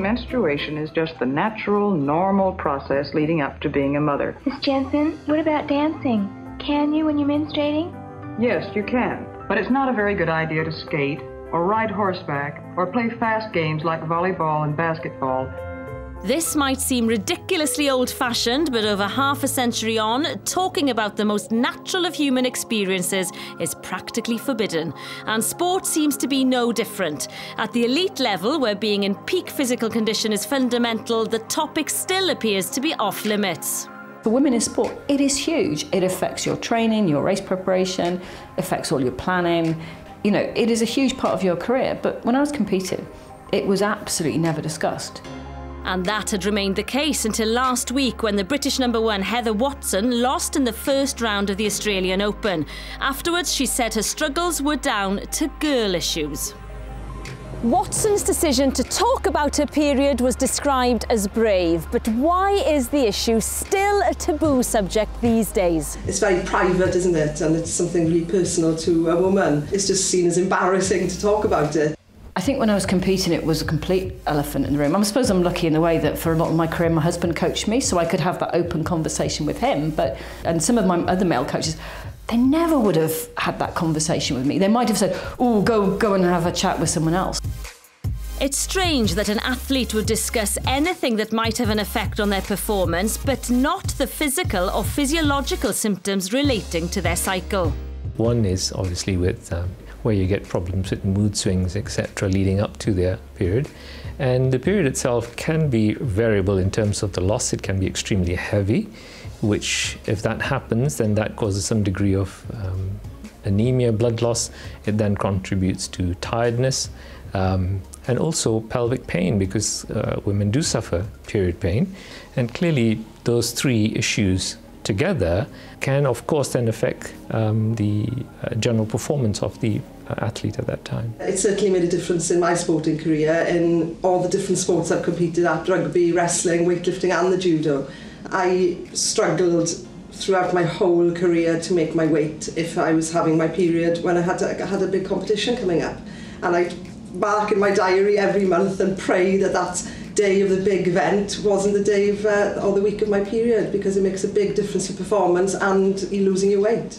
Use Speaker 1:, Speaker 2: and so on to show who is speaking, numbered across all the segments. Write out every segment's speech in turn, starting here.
Speaker 1: Menstruation is just the natural, normal process leading up to being a mother.
Speaker 2: Miss Jensen, what about dancing? Can you when you're menstruating?
Speaker 1: Yes, you can. But it's not a very good idea to skate, or ride horseback, or play fast games like volleyball and basketball.
Speaker 3: This might seem ridiculously old-fashioned, but over half a century on, talking about the most natural of human experiences is practically forbidden. And sport seems to be no different. At the elite level, where being in peak physical condition is fundamental, the topic still appears to be off limits.
Speaker 4: For women in sport, it is huge. It affects your training, your race preparation, affects all your planning. You know, it is a huge part of your career. But when I was competing, it was absolutely never discussed.
Speaker 3: And that had remained the case until last week, when the British #1 Heather Watson lost in the first round of the Australian Open. Afterwards, she said her struggles were down to girl issues. Watson's decision to talk about her period was described as brave, but why is the issue still a taboo subject these days?
Speaker 5: It's very private, isn't it? And it's something really personal to a woman. It's just seen as embarrassing to talk about it.
Speaker 4: I think when I was competing, it was a complete elephant in the room. I suppose I'm lucky in the way that for a lot of my career, my husband coached me, so I could have that open conversation with him. And some of my other male coaches, they never would have had that conversation with me. They might have said, oh, go and have a chat with someone else.
Speaker 3: It's strange that an athlete would discuss anything that might have an effect on their performance, but not the physical or physiological symptoms relating to their cycle.
Speaker 6: One is obviously with where you get problems with mood swings, etc., leading up to their period. And the period itself can be variable in terms of the loss. It can be extremely heavy, which, if that happens, then that causes some degree of anemia, blood loss. It then contributes to tiredness and also pelvic pain, because women do suffer period pain. And clearly, those three issues together can, of course, then affect the general performance of the athlete at that time.
Speaker 5: It certainly made a difference in my sporting career, in all the different sports I've competed at: rugby, wrestling, weightlifting and the judo. I struggled throughout my whole career to make my weight if I was having my period when I had a big competition coming up. And I'd mark in my diary every month and pray that that day of the big event wasn't the day of, or the week of my period, because it makes a big difference in performance and in losing your weight.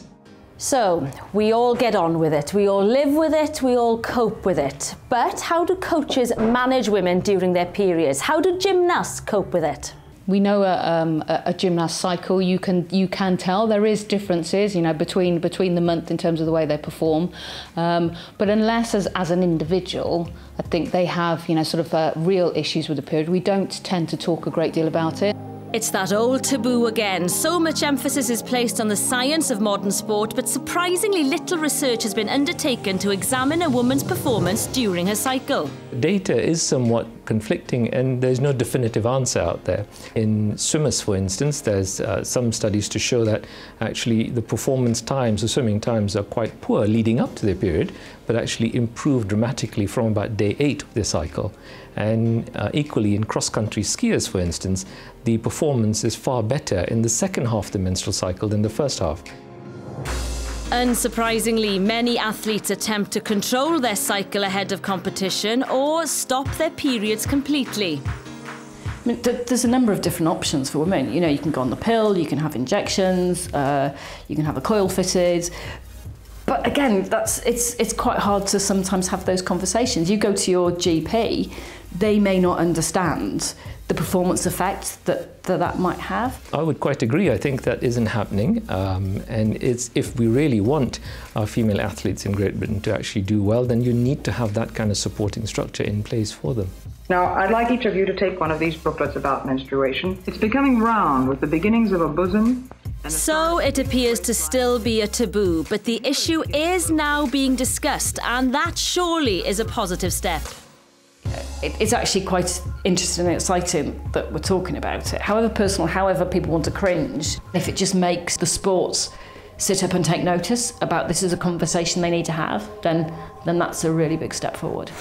Speaker 3: So, we all get on with it, we all live with it, we all cope with it. But how do coaches manage women during their periods? How do gymnasts cope with it?
Speaker 4: We know a gymnast cycle. You can tell there is differences, you know, between the month in terms of the way they perform. But unless as an individual, I think they have, you know, sort of real issues with the period, we don't tend to talk a great deal about it.
Speaker 3: It's that old taboo again. So much emphasis is placed on the science of modern sport, but surprisingly little research has been undertaken to examine a woman's performance during her cycle.
Speaker 6: Data is somewhat conflicting, and there's no definitive answer out there. In swimmers, for instance, there's some studies to show that actually the performance times, the swimming times, are quite poor leading up to their period, but actually improve dramatically from about day 8 of their cycle. And equally in cross-country skiers, for instance, the performance is far better in the second half of the menstrual cycle than the first half.
Speaker 3: Unsurprisingly, many athletes attempt to control their cycle ahead of competition or stop their periods completely.
Speaker 4: I mean, there's a number of different options for women. You know, you can go on the pill, you can have injections, you can have a coil fitted. But again, it's quite hard to sometimes have those conversations. You go to your GP, they may not understand the performance effect that might have.
Speaker 6: I would quite agree. I think that isn't happening. And if we really want our female athletes in Great Britain to actually do well, then you need to have that kind of supporting structure in place for them.
Speaker 1: Now, I'd like each of you to take one of these booklets about menstruation. It's becoming round with the beginnings of a bosom.
Speaker 3: So it appears to still be a taboo, but the issue is now being discussed, and that surely is a positive step.
Speaker 4: It's actually quite interesting and exciting that we're talking about it. However personal, however people want to cringe, if it just makes the sports sit up and take notice about this is a conversation they need to have, then that's a really big step forward.